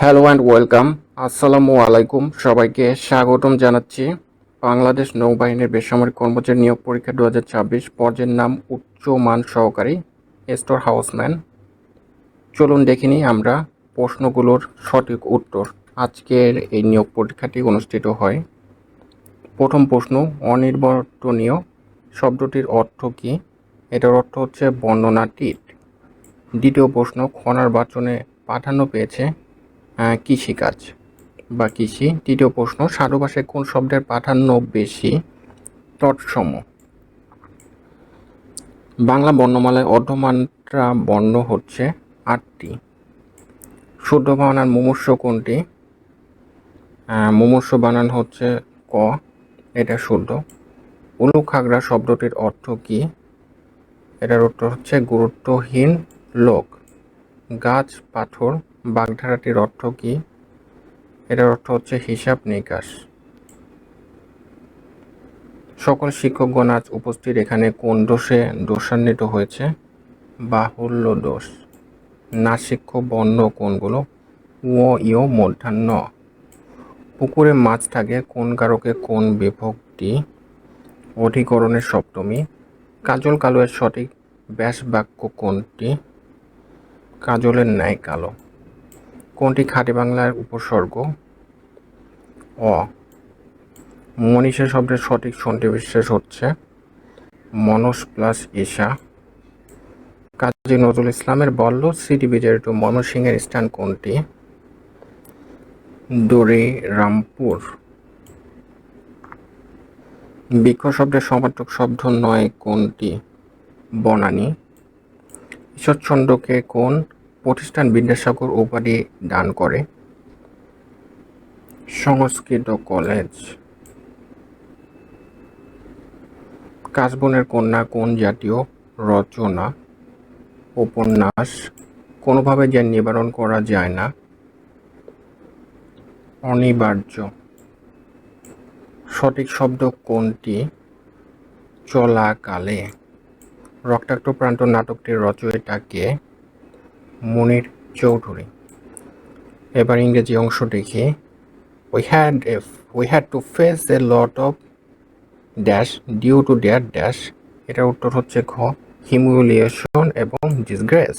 Hello and welcome. আসসালামু আলাইকুম, সবাইকে স্বাগতম জানাচ্ছি। বাংলাদেশ নৌবাহিনীর বেসামরিক কর্মচারী নিয়োগ পরীক্ষা 2026 পর্যায়ের নাম উচ্চ মান সহকারী স্টোর হাউসম্যান। চলুন দেখিনি আমরা প্রশ্নগুলোর সঠিক উত্তর। আজকের এই নিয়োগ পরীক্ষাটি অনুষ্ঠিত হয়। প্রথম প্রশ্ন, অনির্বচনীয় শব্দটির অর্থ কী? এটার অর্থ হচ্ছে বর্ণনাতীত। দ্বিতীয় প্রশ্ন, খনার বাচনে প্রাধান্য পেয়েছে কৃষিকাজ বা কৃষি। তৃতীয় প্রশ্ন, সাধু ভাষায় কোন শব্দের প্রাধান্য বেশি? তৎসম। বাংলা বর্ণমালায় অর্ধমাত্রা বর্ণ হচ্ছে 8টি। শুদ্ধ বানান মুমূর্ষু কোনটি? মুমূর্ষু বানান হচ্ছে ক, এটা শুদ্ধ। উলুখাগড়া শব্দটির অর্থ কী? এটার উত্তর হচ্ছে গুরুত্বহীন লোক। গাছ পাথর বাগধারাটির অর্থ কী? এটার অর্থ হচ্ছে হিসাব নিকাশ। সকল শিক্ষকগণ আজ উপস্থিত এখানে কোন দোষে দোষান্বিত হয়েছে? বাহুল্য দোষ। নাসিক্য বর্ণ কোনগুলো? ও, ইয়, মূর্ধন্য। পুকুরে মাছ থাকে কোন কারকে কোন বিভক্তি? অধিকরণের সপ্তমী। কাজল কালো এর সঠিক ব্যাস বাক্য কোনটি? কাজলের ন্যায় কালো। কোনটি খাঁটি বাংলার উপসর্গ? অ। মনীষা শব্দের সঠিক সন্ধিবিশেষ হচ্ছে মনস প্লাস ঈশা। কাজী নজরুল ইসলামের বল্ল স্মৃতি বিজড়িত ময়মনসিংহের স্থান কোনটি? দড়িরামপুর। বৃক্ষ শব্দের সমার্থক শব্দ নয় কোনটি? বনানী। ঈশ্বরচন্দ্রকে কোন প্রতিষ্ঠান বিদ্যাসাগর উপাধি দান করে? সংস্কৃত কলেজ। কাশবনের কন্যা কোন জাতীয় রচনা? উপন্যাস। কোনোভাবে যে নিবারণ করা যায় না? অনিবার্য। সঠিক শব্দ কোনটি? চলাকালে। রক্তাক্ত প্রান্ত নাটকটির রচয়িতা কে? মুনির চৌধুরী। এবার ইংরেজি অংশ দেখি। We had to face a lot of dash due to their dash. এটার উত্তর হচ্ছে খ, হিউমিলিয়েশন এবং ডিসগ্রেস।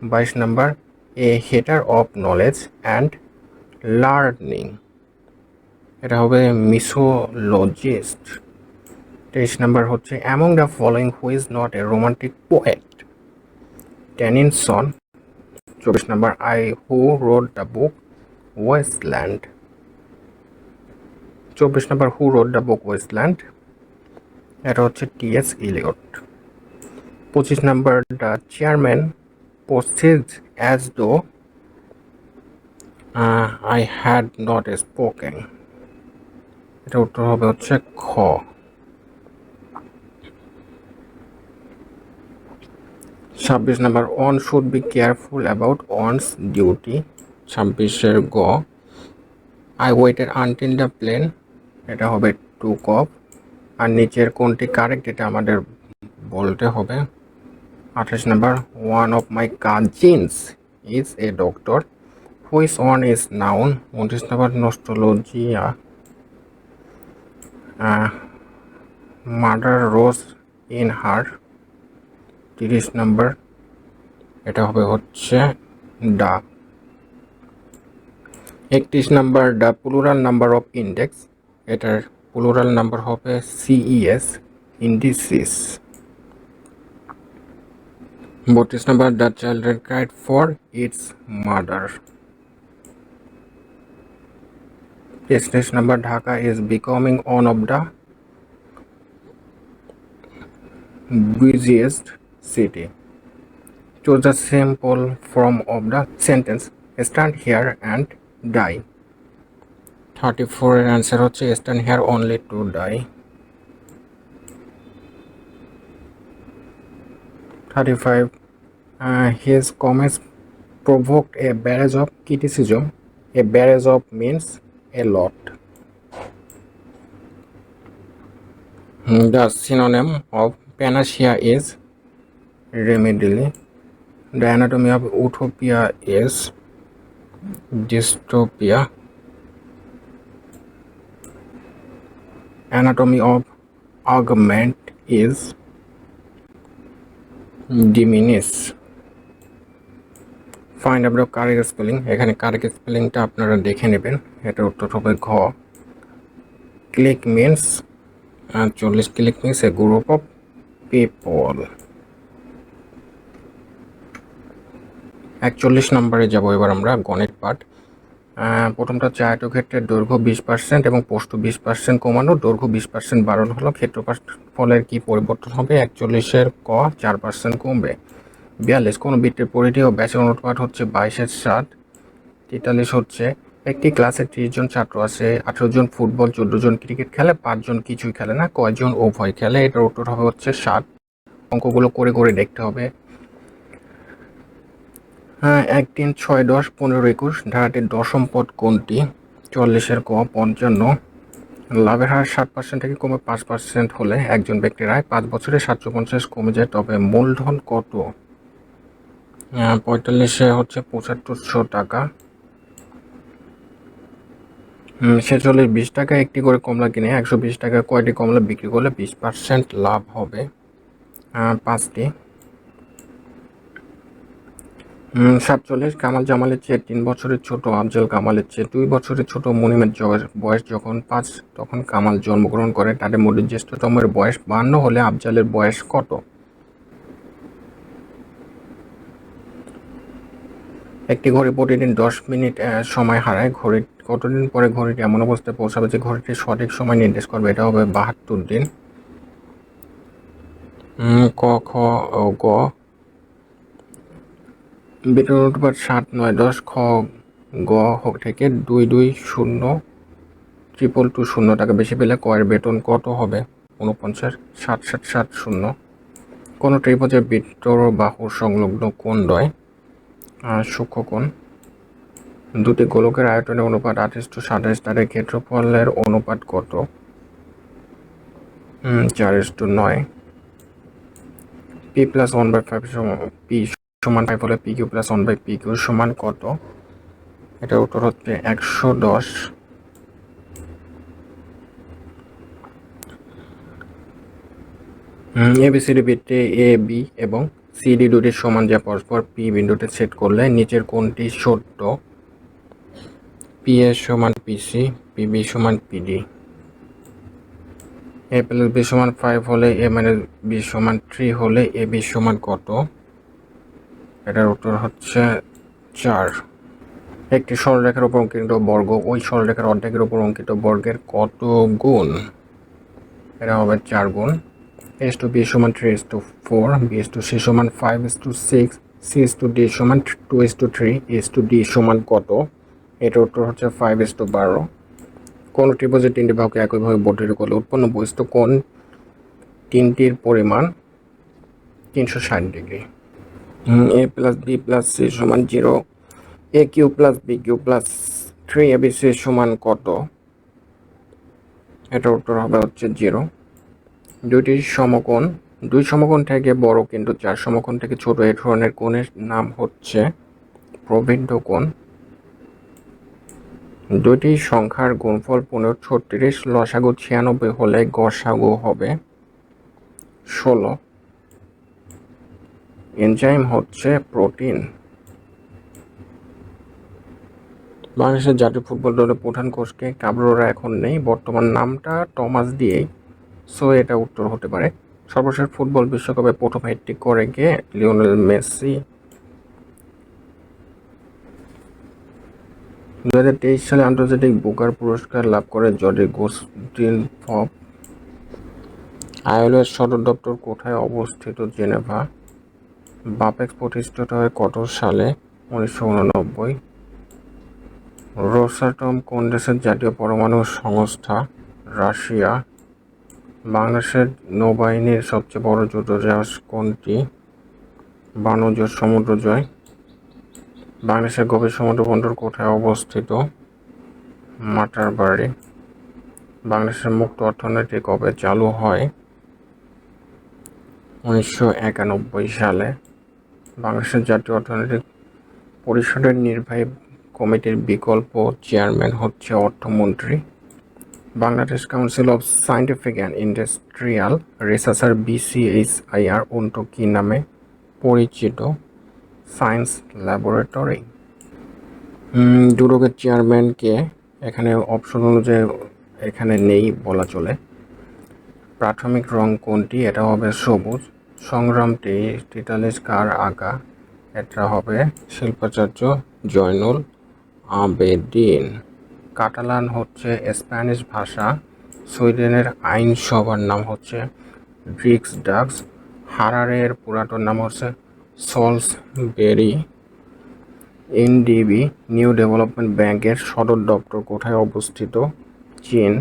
22 নম্বর, a hater of knowledge and learning. এটা হবে মিসোলজিস্ট। 23 নম্বর হচ্ছে among the following who is not a romantic poet? Tennyson. 24 নম্বর, who wrote the book Wasteland? 24 নম্বর, who wrote the book Wasteland? এটা হচ্ছে টি.এস. ইলিয়ট। 25 নম্বর, the chairman proceeds as though I had not spoken. এটা উত্তর হবে হচ্ছে খ। 26 নম্বর, one should be careful about one's duty. 26-এর গ, I waited until the plane. এটা হবে took off। আর নিচের কোনটি কারেক্ট এটা আমাদের বলতে হবে। 28 নম্বর, one of my cousins is a doctor. Which one is noun? 29 number, nostalgia. Murder rose in her. 30 নম্বর, এটা হবে হচ্ছে দা। 31 number, the plural number of index. এটার প্লুরাল নাম্বার হবে CES, indices. 32 number, the children cried for its mother. 33 number, Dhaka is becoming one of the busiest city. Choose the simple form of the sentence stand here and die. 34 এর answer হচ্ছে stand here only to die. 35, his comments provoked a barrage of criticism. A barrage of means a lot. The synonym of panacea is remedy. The anatomy of utopia is dystopia, anatomy of augment is diminish. Find out the correct spelling, এখানে correct স্পেলিংটা আপনারা দেখে নেবেন। এটার উত্তর হবে ঘ। Click means 40 click means a group of people. 41 নম্বরে যাব এবার আমরা গণিত পাঠ। প্রথমটা হচ্ছে আয়তক্ষেত্রের দৈর্ঘ্য 20% এবং প্রস্থ 20% কমানো, দৈর্ঘ্য 20% বাড়ানো হলো ক্ষেত্রফলের কি পরিবর্তন হবে? 41-এর ক 4% কমবে। 42 কোনো বৃত্তের পরিধি ও ব্যাসের অনুপাত হচ্ছে 22/7। 43 হচ্ছে একটি ক্লাসে 30 জন ছাত্র আছে, 18 জন ফুটবল, 14 জন ক্রিকেট খেলে, 5 জন কিছুই খেলে না, কয়জন উভয় খেলে? এটার উত্তর হবে হচ্ছে 7। অঙ্কগুলো করে করে দেখতে হবে। 1, 3, 6, 10, 15, 21 ধারাটির দশম পদ কোনটি? 44-এর ক 55। লাভের হার 60% থেকে কমে 5% হলে একজন ব্যক্তির আয় 5 বছরে 750 কমে যায়, তবে মূলধন কত? 45-এ হচ্ছে 7500 টাকা। 46 20 টাকা একটি করে কমলা কিনে 120 টাকা কয়টি কমলা বিক্রি করলে 20% লাভ হবে? 5টি। 47 কামাল জামালের চেয়ে 3 বছরের ছোট, আফজাল কামালের চেয়ে 2 বছরের ছোট। মুনিমের বয়স যখন 5 তখন কামাল জন্মগ্রহণ করে। তাদের মধ্যে জ্যেষ্ঠতমের বয়স 52 হলে আফজালের বয়স কত? একটি ঘড়ি প্রতিদিন 10 মিনিট সময় হারায়। ঘড়ি কতদিন পরে ঘড়িটি এমন অবস্থায় পৌঁছাবে যে ঘড়িটির সঠিক সময় নির্দেশ করবে? এটা হবে 72 দিন। ক খ ও গ বেতন অনুপাত 7, 9, 10। খ গ থেকে 2, 2, 0, 222 টাকা বেশি পেলে কয়ের বেতন কত হবে? 49, 7, 7, 7, 0। কোনো ত্রিভুজের বৃত্ত বাহু সংলগ্ন কোণ দ্বয় সূক্ষ্মকোণ। দুটি গোলকের আয়তনের অনুপাত 28:27, তাদের ক্ষেত্রফলের অনুপাত কত? 4:9। p + 1/5 p সমান 5 হলে pq + 1/pq সমান কত? এটার উত্তর হচ্ছে 110। এবিসিডি বৃত্তে এ বি এবং সিডি দুটির সমান যা পরস্পর পি বিন্দুতে ছেদ করলে নিচের কোণটি সত্য? পি এ সমান পিসি, পিবি সমান পিডি। a + b সমান 5 হলে a - b সমান 3 হলে এ বি সমান কত? এটার উত্তর হচ্ছে 4। একটি সরলরেখার উপর অঙ্কিত বর্গ ওই সরলরেখার অর্ধেকের উপর অঙ্কিত বর্গের কত গুণ? এটা হবে 4 গুণ। a/b সমান 3:4, b/c সমান 5:6, c/d সমান 2:3, a/d সমান কত? এটার উত্তর হচ্ছে 5:12। কোন ত্রিভুজের তিনটি বাহুকে একইভাবে বর্ধিত করলে উৎপন্ন বহিস্থ কোণ তিনটির পরিমাণ 360 ডিগ্রি? a + b + c সমান 0, aq + bq + 3abc সমান কত? এটার উত্তর হবে হচ্ছে 0। দুই সমকোণ থেকে বড় কিন্তু 4 সমকোণ থেকে ছোট এই ধরনের কোণের নাম হচ্ছে প্রবৃদ্ধ কোণ। দুটি সংখ্যার গুণফল 1536, লসাগু 96 হলে গসাগু হবে 16। এনজাইম হচ্ছে প্রোটিন। বাংলাদেশের জাতীয় ফুটবল দলের প্রধান কোচকে কাবরেরা এখন নেই, বর্তমান নামটা টমাস দিয়েই, সো এটা উত্তর হতে পারে। সর্বশেষ ফুটবল বিশ্বকাপে প্রথম হ্যাটট্রিক করে কে? Lionel Messi. 2023 সালে আন্তর্জাতিক বুকার পুরস্কার লাভ করে জর্জি গোস্টিনফপ। আইএলও এর সদর দপ্তর কোথায় অবস্থিত? জেনেভা। বাপেক্স প্রতিষ্ঠিত হয় কত সালে? 1989। রোসাটম কোন দেশের জাতীয় পরমাণু সংস্থা? রাশিয়া। বাংলাদেশের নৌবাহিনীর সবচেয়ে বড় যুদ্ধজাহাজ কোনটি? বাণিজ্য সমুদ্রজয়। বাংলাদেশের গভীর সমুদ্র বন্দর কোথায় অবস্থিত? মাটারবাড়ি। বাংলাদেশের মুক্ত অর্থনীতি কবে চালু হয়? 1991 সালে। বাংলাদেশের জাতীয় অর্থনৈতিক পরিষদের নির্বাহী কমিটির বিকল্প চেয়ারম্যান হচ্ছে অর্থমন্ত্রী। Bangladesh council of scientific and industrial researcher BCSIR অন্য কী নামে পরিচিত? Science laboratory. দুদকের চেয়ারম্যানকে এখানে অপশন অনুযায়ী এখানে নেই বলা চলে। প্রাথমিক রং কোনটি? এটা হবে সবুজ। সংগ্রাম 43 কার আঁকা? এটা হবে শিল্পাচার্য জয়নুল আবেদিন। কাতালান হচ্ছে স্প্যানিশ ভাষা। সুইডেনের আইনসভার নাম হচ্ছে রিক্সডাগস। হারারের পুরাতন নাম হচ্ছে সলসবেরি। NDB নিউ ডেভেলপমেন্ট ব্যাংকের সদর দপ্তর কোথায় অবস্থিত? চীন।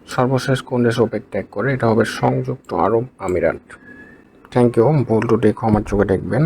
সর্বশেষ কোন দেশ ওপেক ত্যাগ করে? এটা হবে সংযুক্ত আরব আমিরাত। Thank you. ভুল ত্রুটি ক্ষমার চোখে দেখবেন।